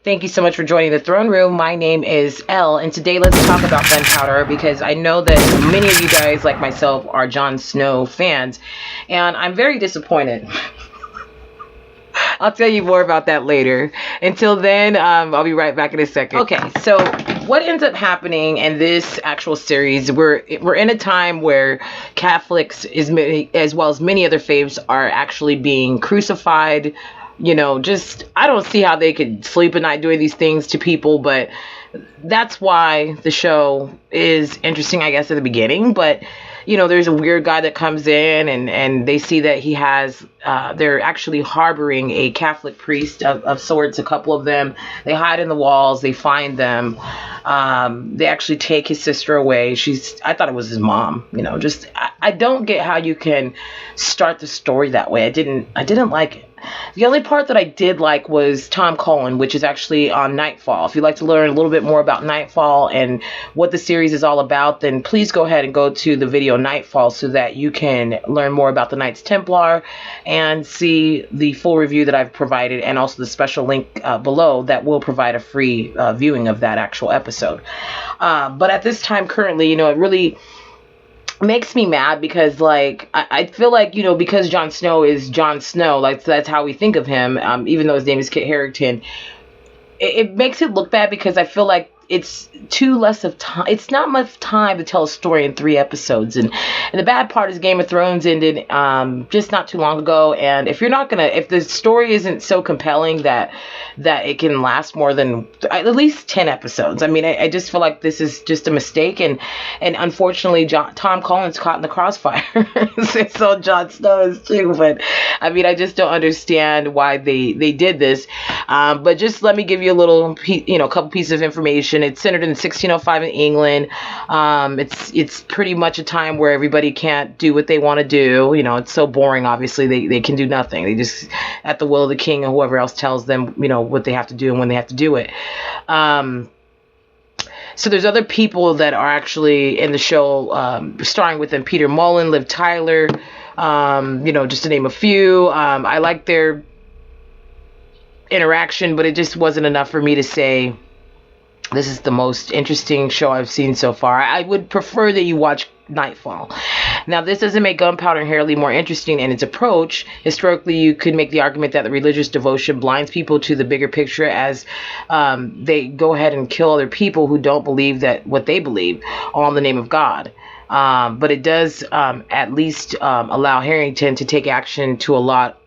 Thank you so much for joining the throne room. My name is Elle, and today let's talk about Gunpowder, because I know that many of you guys, like myself, are Jon Snow fans, and I'm very disappointed. I'll tell you more about that later. Until then, I'll be right back in a second. Okay, so what ends up happening in this actual series, we're in a time where Catholics, as well as many other faiths, are actually being crucified. You know, just, I don't see how they could sleep at night doing these things to people, but that's why the show is interesting, I guess, at the beginning. But, you know, there's a weird guy that comes in and they see that he has, they're actually harboring a Catholic priest of sorts, a couple of them. They hide in the walls, they find them. They actually take his sister away. I thought it was his mom, you know, just, I don't get how you can start the story that way. I didn't like it. The only part that I did like was Tom Cullen, which is actually on Nightfall. If you'd like to learn a little bit more about Nightfall and what the series is all about, then please go ahead and go to the video Nightfall so that you can learn more about the Knights Templar and see the full review that I've provided, and also the special link below that will provide a free viewing of that actual episode. But at this time currently, you know, it really makes me mad because, like, I feel like, you know, because Jon Snow is Jon Snow, like, that's how we think of him, even though his name is Kit Harington, it makes it look bad because I feel like it's too less of time. It's not much time to tell a story in 3 episodes. And the bad part is Game of Thrones ended just not too long ago. And if the story isn't so compelling that it can last more than at least 10 episodes. I mean, I just feel like this is just a mistake. And unfortunately, Tom Cullen's caught in the crossfire. So Jon Snow is too. But I mean, I just don't understand why they did this. But just let me give you a little, couple pieces of information. It's centered in 1605 in England. It's pretty much a time where everybody can't do what they want to do. You know, it's so boring. Obviously, they can do nothing. They just at the will of the king and whoever else tells them, you know, what they have to do and when they have to do it. So there's other people that are actually in the show, starring with them: Peter Mullen, Liv Tyler, just to name a few. I like their interaction, but it just wasn't enough for me to say this is the most interesting show I've seen so far. I would prefer that you watch Nightfall. Now, this doesn't make Gunpowder inherently more interesting in its approach. Historically, you could make the argument that the religious devotion blinds people to the bigger picture as they go ahead and kill other people who don't believe that what they believe, all in the name of God. But it does at least allow Harington to take action to a lot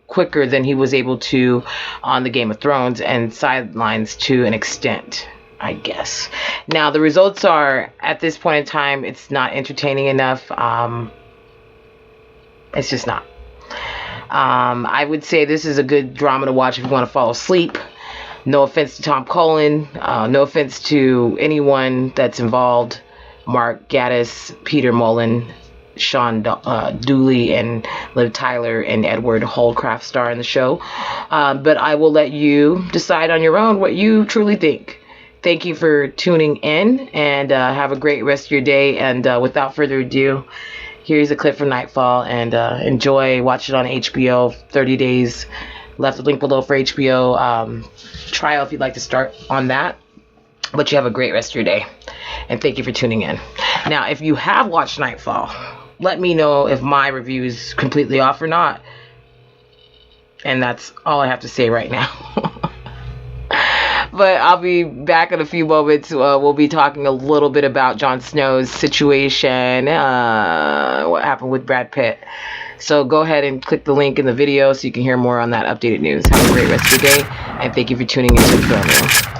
quicker than he was able to on the Game of Thrones, and sidelines to an extent, I guess. Now, the results are, at this point in time, it's not entertaining enough. It's just not. I would say this is a good drama to watch if you want to fall asleep. No offense to Tom Cullen. No offense to anyone that's involved. Mark Gatiss, Peter Mullen, Sean Dooley, and Liv Tyler, and Edward Holdcraft star in the show. But I will let you decide on your own what you truly think. Thank you for tuning in, and have a great rest of your day. And without further ado, here's a clip from Nightfall, and enjoy. Watch it on HBO. 30 days. Left the link below for HBO trial if you'd like to start on that. But you have a great rest of your day, and thank you for tuning in. Now, if you have watched Nightfall, let me know if my review is completely off or not. And that's all I have to say right now. But I'll be back in a few moments. We'll be talking a little bit about Jon Snow's situation, what happened with Brad Pitt. So go ahead and click the link in the video so you can hear more on that updated news. Have a great rest of your day, and thank you for tuning into the Throne Room.